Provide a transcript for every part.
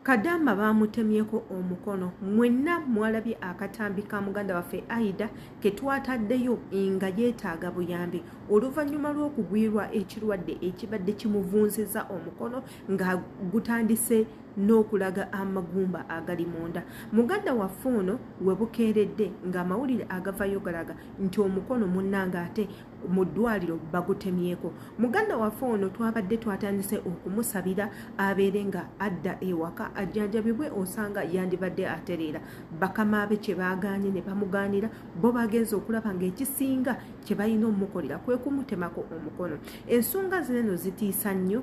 Kadama Bamutemyeko Omukono mwenna mwalabye akatambi ka muganda waffe Aida ke twataddeyo nga yeetaaga buyambi oluvannyuma lw'okugwirwa ekirwadde ekibadde kimuvunziza omukono nga gutandise n'okulaga amagumba agali munda. Muganda waffe ono we bukeeredde ng'amawulire agavayo galaga nti omukono munnanga ate mu ddwaliro bagutemyeko. Muganda waffe ono twabadde twatandise okumusabira abeere nga adda ewaka ajjanjabibwe osanga yandibadde atereera. Bakama be kye baagaanye ne bamugaanira bo bagenze okulaba ng'ekisinga kye balina omukolera kwe kumutemako omukono. Ensonga zino zitiisa nnyo,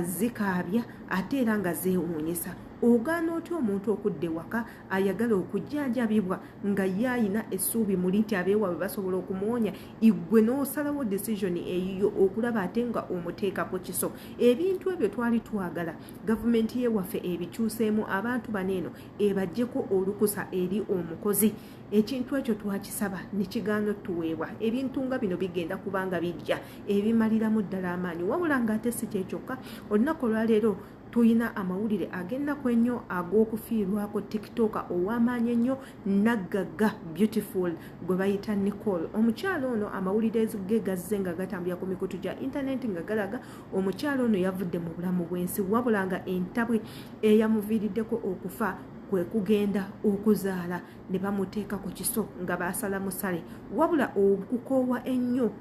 zikaabya ate era nga zeewuunyisa. Ogaana otya omuntu okudda ewaka ayagala okujjanjabibwa nga yayina essuubi muli nti abeewaabwe basobola okumuwonya, igwe n'osalawo decision eyiyo okulaba ate nga omuteekako kiso. Ebintu ebyo twali twagala gavumenti y'ewaffe ebikyuseemu, abantu baneeno ebaggyeko olukusa eri omukozi. Ekintu ekyo twakisaba ne kigaana tuweebwa. Ebintu nga bino bigenda kubanga bijja ebimaliramu ddala amaanyi, wabula ng'ate si kyekyokka. Olunaku olwaleero tuyina amawulire ag'ennaku ennyo ag'okufiirwako tiktoka ow'amaanyi ennyo Naggaga Beautiful gwe bayita Nicole. Omukyalo ono amawulire ge gazze nga gatambula ku mikutu gya intaneti nga galaga omukyalo ono yavudde mu bulamu bw'ensi, wabula nga entabwe eyamuviiriddeko okufa kwe kugenda okuzaala ne bamuteeka ku kiso nga baasala musale, wabula okukoowa ennyo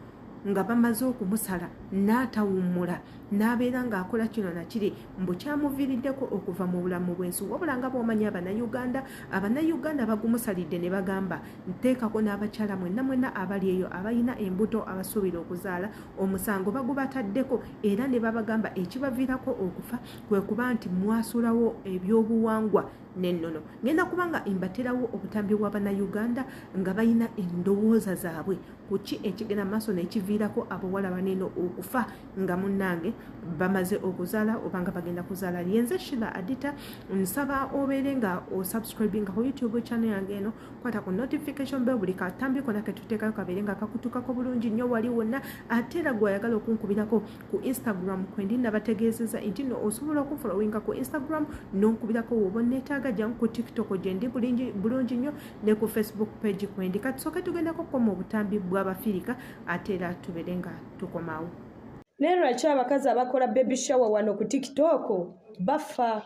nga bamaze okumusala n'atawummula n'abeera ng'akola kino na kiri mbu kyamuviiriddeko okuva mu bulamu bw'ensi. Wabula nga bw'omanyi Abannayuganda bagumusalidde ne bagamba nteekako n'abakyala mwenna abali eyo abalina embuto abasuubira okuzaala omusango bagubataddeko, era ne babagamba ekibaviirako okufa kwe kuba nti mwasulawo ebyobuwangwa n'ennono. Ngenda kubanga imbaterawo obutambi bw'Abannayuganda nga balina endowooza zaabwe ku ki ekigenda maaso n'ekiviirako abawala baneeno okufa nga munnange bamaze okuzaala oba nga bagenda kuzaala. Yenze Sheila Adita nsaba obeere nga osubscribinga ku YouTube channel yange eno, kwata ku notification bell buli katambi konna ke tuteekayo kabeere nga kakutukako bulungi nnyo wali wonna. Ate era gw'ayagala okunkubirako ku Instagram kwendi nabategeezeza nti no osobola okufollowinga ku Instagram n'onkubirako woba onneetaaga jangu ku TikTok gye ndi bulungi nnyo ne ku Facebook page kwendi. Katusooke tugendako koma obutambi bw'Abafirika ate era tubeere nga tukomaawo. Naye lwaki abakazi abakola baby shower wano ku TikTok bafa?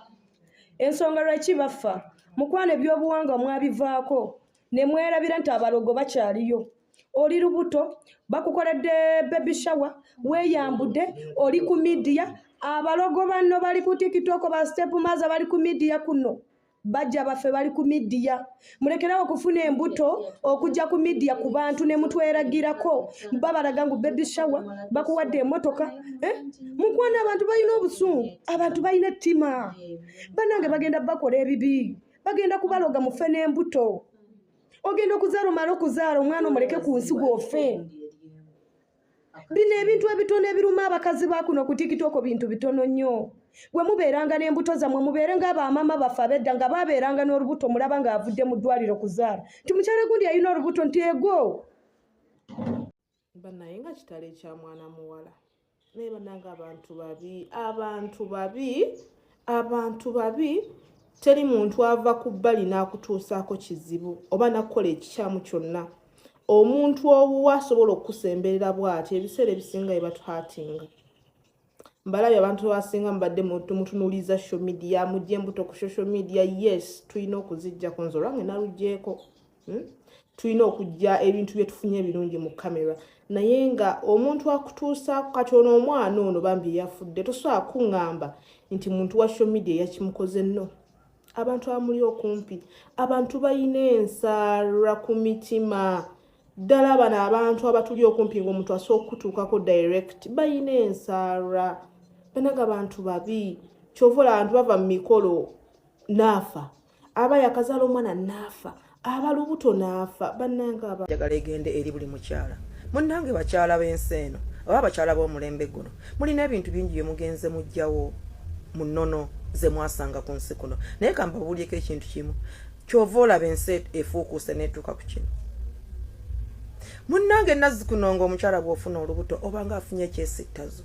Ensonga lwaki bafa? Mukwano ebyobuwangwa mwabivaako ne mwerabira nti abalogo bakyaliyo. Oli lubuto bakukoledde baby shower, weeyambudde, oli ku media. Abalogo banno bali ku TikTok, ba step maza bali ku media kuno. Bajja baffe bali ku media. Mulekerawo okufuna embuto okujja ku media ku bantu ne mutweragirako. Babalaga ngu baby shower, bakuwadde emmotoka. Mukwano abantu balina obusungu, abantu balina ettima. Bannange bagenda bakola ebibi, bagenda kubaloga mufe n'embuto. Ogenda okuzaala omala okuzaala omwana omuleke ku nsi gw'ofe. Bino ebintu ebitono ebiruma abakazi ba kuno ku TikTok bintu bitono nnyo. Bwe mubeeranga n'embuto zammwe mubeere ng'abamama baffe ab'edda nga babeeranga n'olubuto mulaba ng'avudde mu ddwaliro kuzaala. Nti mukyala gundi yalina olubuto nti ego. Bannaye nga kitale kya mwana muwala. Naye bannanga abantu babi. Teri muntu ava ku bbali n'akutuusaako kizibu oba nakukola ekikyamu kyonna. Omuntu owuwa asobola okusemberera bw'ati ebiseera ebisinga ebatuhatinga. Mbalabye abantu abasinga mbadde mutunuuliza social media, mujje embuto ku social media. Yes, tulina okuzijja ku nze olwange naluggyeko. Tulina okujja ebintu bye tufunye ebirungi mu kamera. Naye nga omuntu akutuusa kati ono omwana ono bambi yafudde, tosobola kuŋŋamba nti muntu wa social media yakimukoze nno. Abantu abamuli okumpi, abantu balina ensaala ku mitima. Ddala bano abantu abatuli okumpi ng'omuntu asobola okutuukako direct balina ensaala. Banaga abantu babi. Kyovola abantu bava mu mikolo naafa, aba yakazaala omwana naafa, aba lubuto naafa. Bannanga njagala egende eri buli mukyala. Munnange bakyala b'ensi eno oba bakyala b'omulembe guno, mulina ebintu bingi bye mugenze mujjawo mu nnono ze mwasanga ku nsi kuno. Naye kambabuulyeko ekintu kimu, kyova olaba ensi efuukuuse n'etuuka ku kino. Munnange Nazzikuno ng'omukyala bw'ofuna olubuto oba ng'afunye ekyesittazo.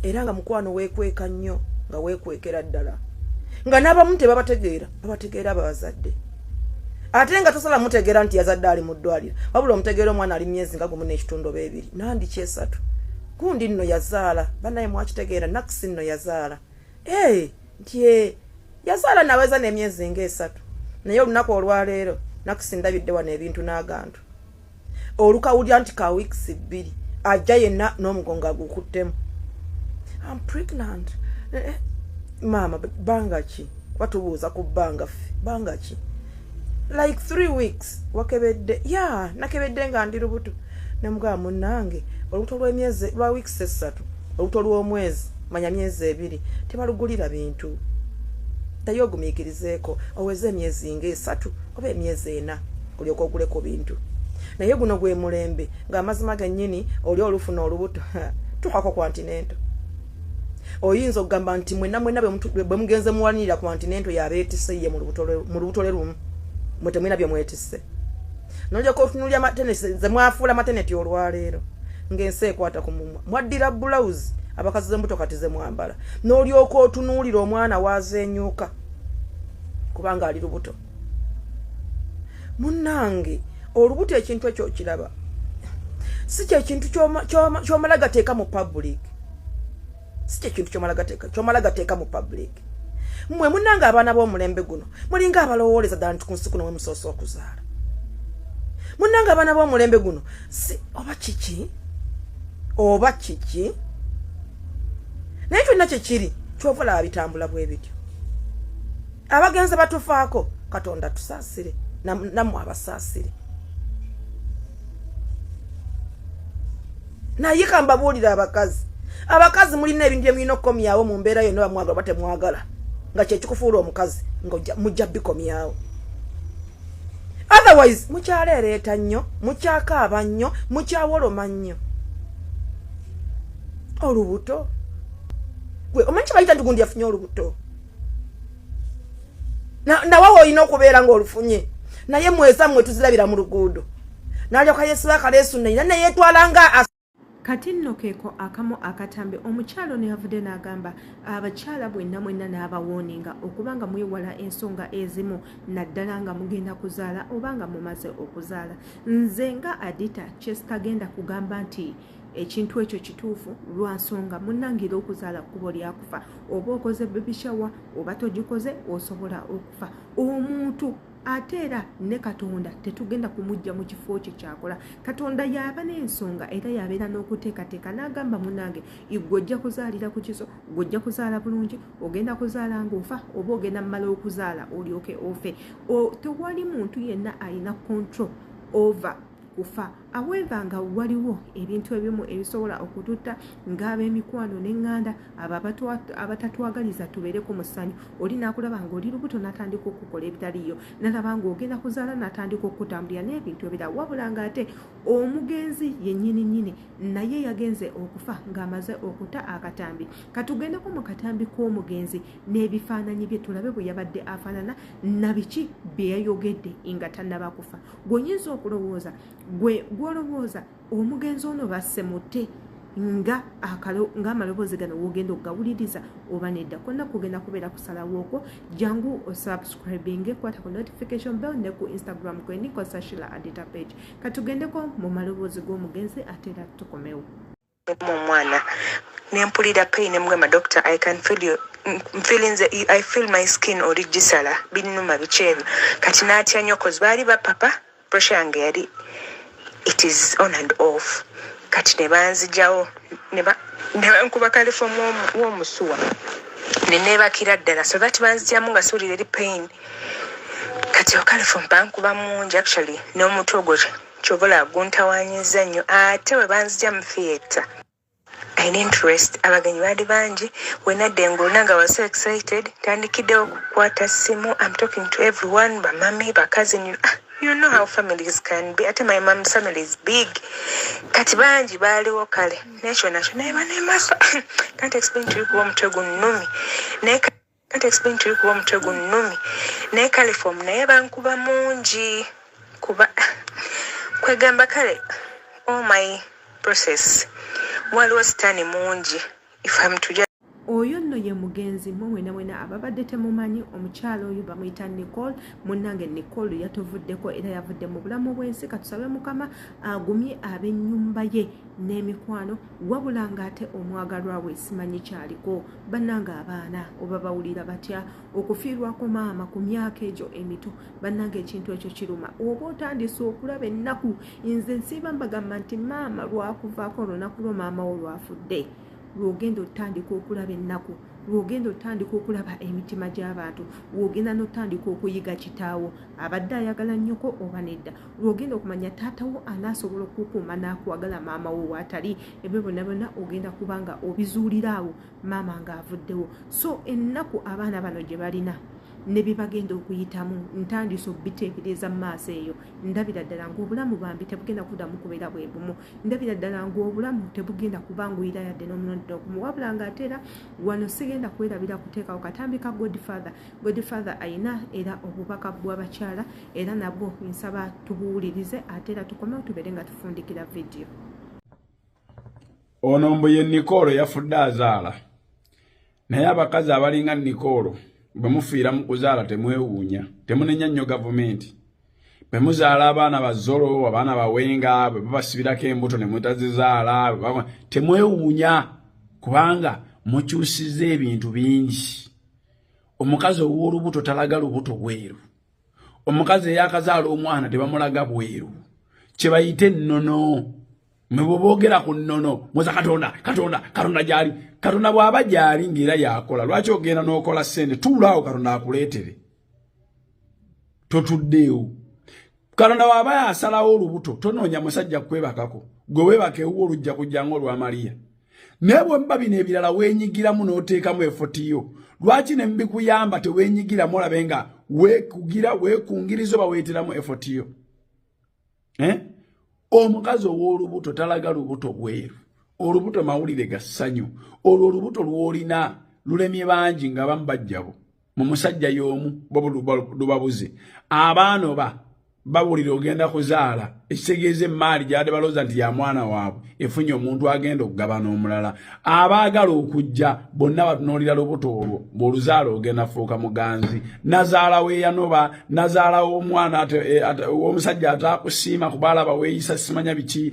Era nga mukwano weekweka nnyo nga weekwekera ddala. nga n'abamu babategeera abazadde ate nga tosala mutegeera nti yazadde ali mu ddwaliro wabula omutegeera omwana ali myezi nga gumu n'ekitundu oba ebiri nandi kyesatu gundi nno yazaala bannaye mwakitegeera nakisi nno yazaala nti yazaala naweza n'emyezi ng'esatu naye olunaku olwaleero nakisi ndabidde wano ebintu n'agantu olukawulira nti ka wiikisi 2 ajja yenna n'omugongo agukuttemu I'm pregnant mama banga ki watubuuza ku bbanga ffe banga ki like 3 weeks wakebedde nakebedde nga ndi lubuto nemugamba munnange olubuto lw'emyezi lwa weeks 3 olubuto lw'omwezi manya myezi 2 tebalugulira bintu tayo ogumiikirizeeko oweze emyezi ng'esatu oba emyezi 4 olyoka oguleko bintu naye guno gwe mulembe ng'amazima gennyini oli olufuna olubuto tukako kontinento oyinza okugamba nti mwenna bwe mugenze muwanirira ku kontinento yabeetisse ye mu lubuto lwe lumu mwe temwina bye mwetisse nolyoka otunulya matenesi ze mwafuula mateneti olwaleero ng'ensi ekwata ku mumwa mwaddira bulawuzi abakazi z'embuto kati ze mwambala n'olyoka otunuulira omwana waazenyuuka kubanga ali lubuto munnange olubuto ekintu ekyo kiraba si kyekintu kyomala gateeka mu public si kyekintu kyomala gateeka mu public mmwe munnange abaana b'omulembe guno mulinga abalowooleza ddala nti ku nsi kuno mwe musoose okuzaala munnange abaana b'omulembe guno si oba kiki naye kyonna kyekiri kyova laba bitambula bwe bityo abagenzi batufaako katonda tusaasire nammwe abasaasire naye kambabuulira abakazi mulina ebintu bye mulina okukomyawo mu mbeera yonna bamwagala oba temwagala nga kyekikufuula omukazi nga mujja bikomyawo otherwise mukyaleereeta nnyo mukyakaaba nnyo mukyawoloma nnyo olubuto gwe omanyi kibayita nti gundi yafunye olubuto nawawe olina okubeera ng'olufunye naye mweza mmwe tuzirabira mu luguudo n'alyoka yeesiba akaleesu nayina neyeetwala nga kati nno keeko akamu akatambi omukyalo ne yavudde n'agamba abakyala mwenna n'abawooninga okubanga mwewala ensonga ezimu naddala nga mugenda kuzaala oba nga mumaze okuzaala nze nga adita kyesitagenda kugamba nti ekintu ekyo kituufu lwa nsonga munnangira okuzaala kkubo lyakufa oba okoze baby shower oba togikoze osobola okufa omuntu ate era ne katonda tetugenda kumujja mu kifo kye kyakola katonda yaba n'ensonga era yabeera n'okuteekateeka n'agamba munnange igwe ojja kuzaalira ku kiso gw'ojja kuzaala bulungi ogenda kuzaala ng'ofa oba ogenda mmala okuzaala olyoke ofe tewali muntu yenna alina control over kufa aweeva nga waliwo ebintu ebimu ebisobola okututta ng'ab'emikwano n'eŋŋanda abatatwagaliza tubeereko mu ssanyu oli n'akulaba ng'oli lubuto n'atandika okukola ebitaliyo n'alaba ng'ogenda kuzaala n'atandika okutambulira n'ebintu ebirala wabula ng'ate omugenzi yennyini naye yagenze okufa ng'amaze okutta akatambi katugendeko mu katambi k'omugenzi n'ebifaananyi bye tulabe bwe yabadde afaanana na biki bye yayogedde nga tannaba kufa gwenyinza okulowooza gwolowooza omugenzi ono basse mutte ng'amaloboozi gano wogenda okugawuliriza oba nedda konna kugenda kubeera kusalawo okwo jangu osubscribinge kwata ku notification bell ne ku Instagram kwe nikosa Shila Adita page katugendeko mu maloboozi g'omugenzi ate era tukomewo omwana nempulira pain mugamba doctor I can feel you I feel my skin origisala binuma bikyebyo kati natya nnyo cause baali bapapa pressure yange yali it is on and off kati ne banzijawo ne bankuba kalifomu w'omusuwa ne neebakira ddala so that banzijamu nga suulira eri pain kati okalifomu bankuba mungi actually n'omutwe ogwo kyobola guntawanyiza nnyo ate we banzija mu theatre I need rest abagenyi baali bangi wenadde nguluna nga was so excited tandikiddewo okukwata simu I'm talking to everyone bamami bakazini you know how families can be ate my mom's family is big kati bangi baaliwo kale nekyo nakyo naye banemaso can't explain to you kuba omutwe gunnumi naye kalifomu naye bankuba mungi kuba kwegamba kale all my process waliwo sitaani mungi if I'm to just oyo nno ye mugenzi mwena ababadde temumanyi omukyalo oyo bamuyita Nicole munnange Nicole yatovuddeko era yavudde mu bulamu bw'ensi katusabe Mukama agumye ab'ennyumba ye n'emikwano wabula ng'ate omwagalwa we simanyi kyaliko bannange abaana oba bawulira batya okufiirwako maama ku myaka egyo emito bannange ekintu ekyo kiruma oba otandise okulaba ennaku nze nsiiba mbagamba nti maama lwakuvaako olunaku lwo maama wo lwafudde lwogenda otandika okulaba ennaku lwogenda otandika okulaba emitima gy'abantu lwogenda n'otandika okuyiga kitaawo abadde ayagala nnyoko oba nedda lwogenda okumanya taatawo anaasobola okukuuma n'akwagala maama wo waatali ebyo bonna ogenda kubanga obizuulira awo maama ng'avuddewo so ennaku abaana bano gye balina ne bibagenda okuyitamu ntandise obiteebereza mu maaso eyo ndabira ddala ng'obulamu bambi tebugenda kuddamu kubeera bwe bumu ndabira ddala ng'obulamu tebugenda kubanguyira yadde n'omunondo okumuwabula ng'ate era wano sigenda kwerabira kuteekawo katambi ka godfather ayina era obubaka bw'abakyala era nabwo nsaba tubuwulirize ate era tukomewo tubeere nga tufundikira vidiyo. Ono mbu ye Nicole yafudde azaala naye abakazi abalinga Nicole bwemufiira mu kuzaala temwewuunya temunenya nnyo gavumenti bwe muzaala abaana bazolo abaana bawenga bwe babasibirako embuto ne mutazizaala temwewuunya kubanga mukyusiza ebintu bingi. Omukazi ow'olubuto talaga lubuto bweru, omukazi eyakazaala omwana tebamulaga bweru, kye bayita ennono. Mwe boogera ku nnono muza katonda gyali katonda bw'aba gyali ng'era yakola lwaki ogenda n'okola ssente tuulaawo katonda akuleetere totuddeewo. Katonda bw'aba yasalawo olubuto tonoonya musajja kwebakako gwe weebakeewo olujja kujja ng'olwa Mariya naye bwe muba bino ebirala weenyigiramu n'oteekamu efotiyo lwaki ne mbikuyamba teweenyigiramu olabe nga weekungiriza oba weeteramu efotiyo Omukazi ow'olubuto talaga lubuto bweru, olubuto mawulire ga ssanyu, olwo olubuto lw'olina lulemye bangi nga bambajjabo mu musajja y'omu lubabuze abaana oba bawulire ogenda kuzaala ekitegeeza emmaali gy'ade balooza nti ya mwana waabwe efunye omuntu agenda okugabana omulala abaagala okujja bonna batunuulira lubuto olwo bw'oluzaala ogenda fuuka muganzi nazaala weeyanoba nazaala w'omwana w'omusajja ataakusiima kubaalaba weeyisa simanya biki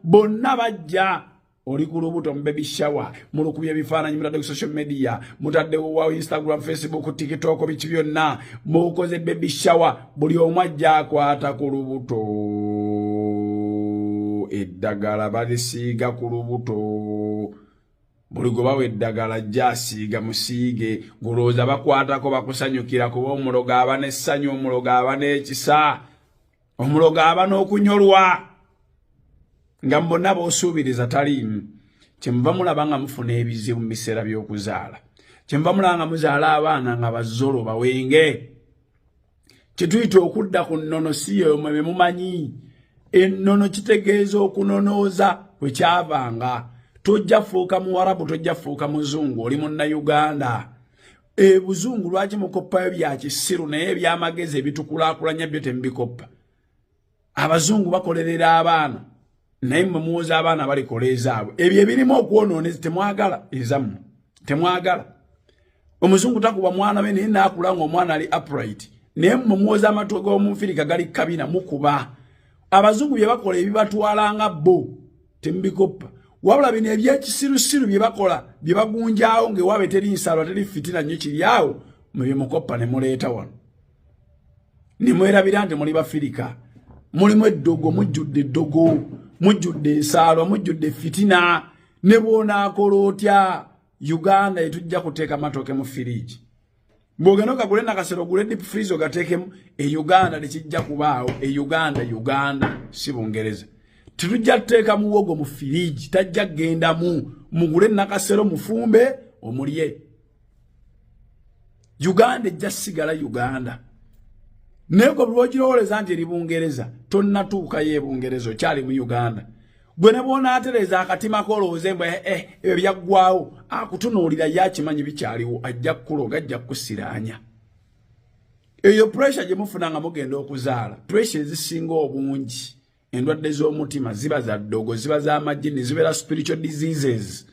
bonna bajja oli ku lubuto mu baby shower mulukubye ebifaananyi mutadde ku social media mutaddewo wa Instagram, Facebook, TikTok biki byonna mukoze baby shower buli omu ajja akwata ku lubuto eddagala balisiiga ku lubuto buli gwe bawa eddagala ajja asiiga musiige gulooza bakwatako bakusanyukira kuba omulogo aba n'essanyu omulogo aba n'ekisa omulogo aba n'okunyolwa nga mbonna b'osuubiriza taliimu kyemuva mulaba nga mufuna ebizibu mu biseera by'okuzaala kyemuva mulaba nga muzaala abaana nga bazolo bawenge kyetuyita okudda ku nnono si yomwe be mumanyi ennono kitegeeza okunonooza bwe kyavanga tojja fuuka muwarabu tojja fuuka muzungu oli munnayuganda ebuzungu lwaki mukoppayo bya kisiru naye ebyamagezi ebitukulaakulanya byo temubikoppa abazungu bakolerera abaana naye mmwe muwoza abaana balikola ezaabwe ebyo ebirimu okwonooneza temwagala ezammwe temwagala omuzungu takuba mwana we naye naakula ng'omwana ali upright naye mmwe muwoza amatwe g'omunfirika gali kabina mukuba abazungu bye bakola ebibatwala nga bo temubikoppa wabula bino ebyekisirusiru bye bakola bye bagunjaawo ng'ewaabe teri nsalwa teri fitina nnyo kiri awo mwe bye mukoppa ne muleeta wano ne mwerabira nti muli bafirika mulimu eddogo mujjudde eddogo mujjudde ensaalwa mujjudde fitina ne bw'onaakola otya Uganda etujja kuteeka matooke mu firiji bw'ogenda okagule nakasero ogule deep freeze ogateekemu Uganda tekijja kubaawo Uganda si Bungereza tetujja tuteeka muwogo mu firiji tajja kgendamu mugule nakasero mufumbe omulye Uganda ejja sigala Uganda Nego bwogirowoleza nti eri Bungereza tonnatuukayo e Bungereza okyali mu Uganda gwe ne bw'onaatereza akatima kolowooze mbu ebyo byaggwawo akutunuulira yakimanyi bikyaliwo ajja kukuloga ajja kukusiraanya eyo pressure gye mufuna nga mugenda okuzaala pressure ezisinga obungi endwadde z'omutima ziba za ddogo ziba z'amagini zibeera spiritual diseases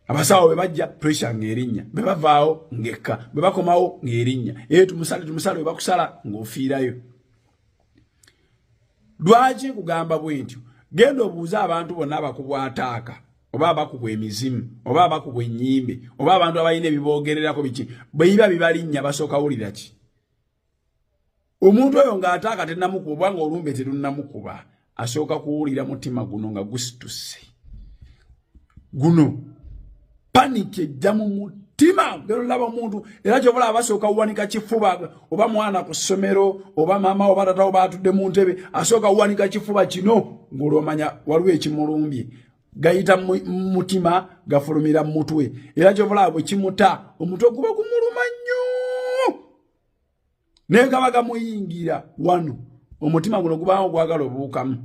abasawo bebajja pressure ng'erinnya bebavaawo ngekka bebakomawo ng'erinnya tumusale bebakusala ng'ofiirayo. Lwaki kugamba bwentyo? Genda obuuza abantu bonna abakubwa ataaka oba abakubwa emizimu oba abakubwa ennyimbe oba abantu abalina ebiboogererako biki bwe bibalinnya basooka wulira ki? Omuntu oyo ng'ataaka tennamukuba nga olumbe terunnamukuba asooka kuwulira mutima guno nga gusituse guno panic ejja mu mutima ng'olaba omuntu era kyobola abasooka wuwanika kifuba oba mwana ku ssomero oba maama oba tata oba atudde mu ntebe asooka wuwanika kifuba kino ng'olwomanya waliwo ekimulumbye gayita mutima gafulumira mu mutwe era kyobola bwe kimuta omutwe guba gumuluma nnyo naye gaba gamuyingira wano omutima guno gubaawo gwagala obuukamu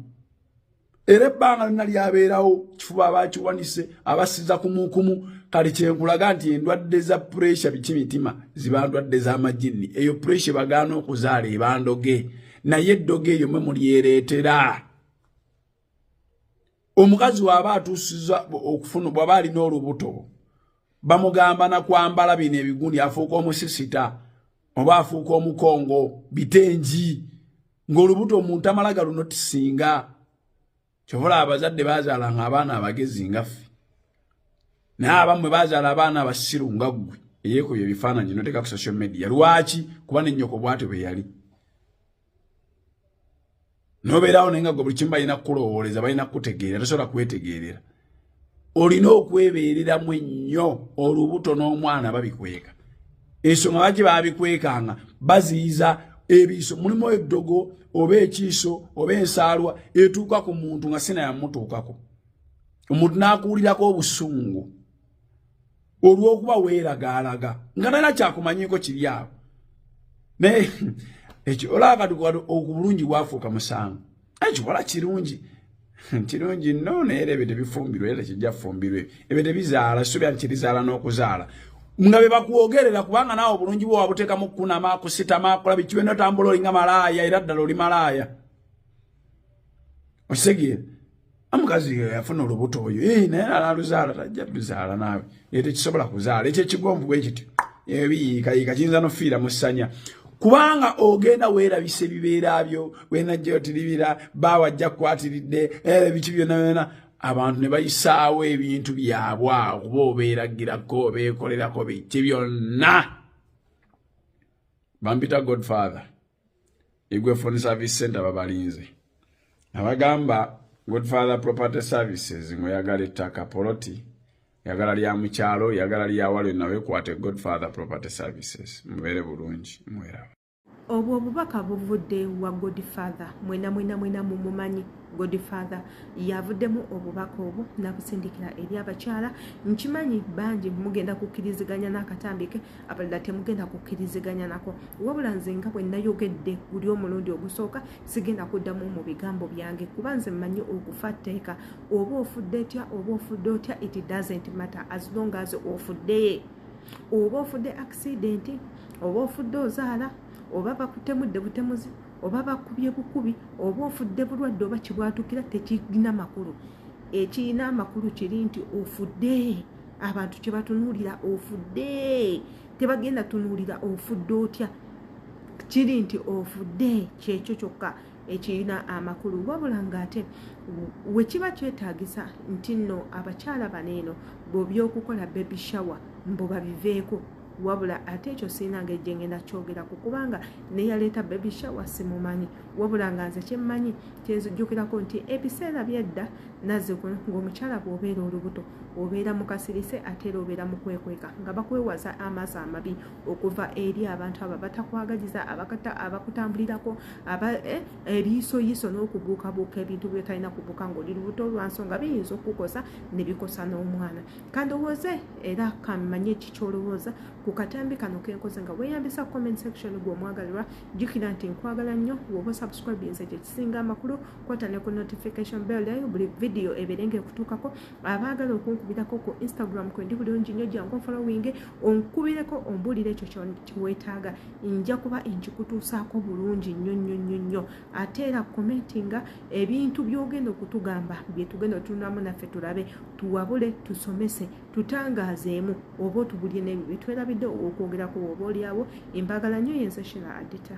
era ebbanga lyonna lyabeerawo kifuba abakiwanise abasiza kumukumu kale kyenkulaga nti endwadde za puresha biki mitima ziba ndwadde z'amajini eyo puresha bagaana okuzaala ebandoge naye eddoge eyo mwe mulyereetera. Omukazi waba atuusiza okufuna bw'aba alina olubuto bamugamba nakwambala bino ebigundi afuuka omusisita oba afuuka omukongo bitengi ng'olubuto omuntu amalaga luno tisinga kyobola abazadde bazaalanga abaana abagezi ngaffe naye abammwe bazaala abaana abasiru nga ggwe eyeekubye ebifaananyi noteeka ku social media. Lwaki? kuba nennyoko bwate bwe yali nobeerawo naye nga gwe buli kimu balina kukulowooleza balina kukutegeera tosobola kwetegeerera olina okwebeereramu ennyo olubuto n'omwana babikweka ensonga baki babikwekanga baziyiza ebiiso mulimu eddogo oba ekiiso oba ensaalwa etuuka ku muntu nga sina yamutuukako omuntu n'akuwulirako obusungu olw'okuba weeragaalaga nga talina kyakumanyiiko kiri awo naye ekyo olaba okubulungi bwafuuka musango ekikola kirungi nno naye ebyo tebifumbirwa era tekijja fumbirwa ebyo tebizaala subya nkirizaala n'okuzaala nga be bakwogerera kubanga naawe obulungi bwo wabuteekamu kunama kusitama kola biki bwe notambula olinga malaaya era ddala oli malaaya okisegeera omukazi yafuna olubuto oyo naye alaluzaala tajja luzaala naawe era tekisobola kuzaala ekyo ekigonvu bwe kityo ebiyiikayiika kiyinza nofiira mu ssanya kubanga ogenda weerabisa ebibeera byo wenajja otiribira baawajja kukwatiridde biki byonna abantu ne bayisaawo ebintu byabwe kuba obeeragirako beekolerako biki byonna. Bampita Godfather egwe phone service center babalinze abagamba Godfather Property Services ngoyagala ettaka poloti yagala lya mukyalo yagala lya wale nawe kwate Godfather Property Services mubeere bulungi mwera. Obwo obubaka buvudde wa Godfather mwena mumumanyi Godfather yavuddemu obubaka obwo nabusindikira eri abakyala nkimanyi bangi mugenda kukkiriziganya n'akatambike abalala temugenda kukkiriziganya nako wabula nze nga bwe nayogedde guli omulundi ogusooka sigenda kuddamu mu bigambo byange kuba nze mmanyi okufa tteeka oba ofudde etya oba ofudde otya it doesn't matter as long as ofudde oba ofudde accident oba ofudde ozaala oba bakutemudde butemuzi oba bakubye bukubi oba ofudde bulwadde oba kibwatukira tekirina makulu ekirina amakulu kiri nti ofudde abantu kye batunuulira ofudde tebagenda tunuulira ofudde otya kiri nti ofudde kyekyo kyokka ekirina amakulu wabula ng'ate we kiba kyetaagisa nti nno abakyala baneeno bw'obyokukola baby shower mbo babiveeko wabula ate ekyo siinanga ejje ngenda kyogera kubanga neyaleeta baby shower simumanyi wabula nga nze kyemmanyi kyenzijjukirako nti ebiseera byedda nazze kuno ng'omukyala bw'obeera olubuto obeera mukasirise ate era obeera mukwekweka nga bakwewaza amaaso amabi okuva eri abantu abo batakwagaliza abakutambulirako ebiyisoyiso n'okubuukabuuka ebintu byotalina kubuuka ng'oli lubuto lwansonga biyinza okukosa ne bikosa n'omwana kandowooze era kamanye kikyolowooza ku ku katambi kano kenkoze nga weeyambisa comment section gw'omwagalirwa jjukira nti nkwagala nnyo bw'oba subscribe nze kyekisinga amakulu kwata ne ku notification bell yayo buli video eberenge kutuukako abaagala okunkubirako ku Instagram kwendi bulungi nnyo jangu following onkubireko ombuulire ekyo kyeweetaaga nja kuba nkikutuusaako bulungi nnyo ate era commentinga ebintu by'ogenda okutugamba bye tugenda otununamu naffe tulabe tuwabule tusomese tutangaazeemu oba otubulye n'ebyo bye twerabidde okwogera ku oba oliawo embagala nnyo yense Shira Adita.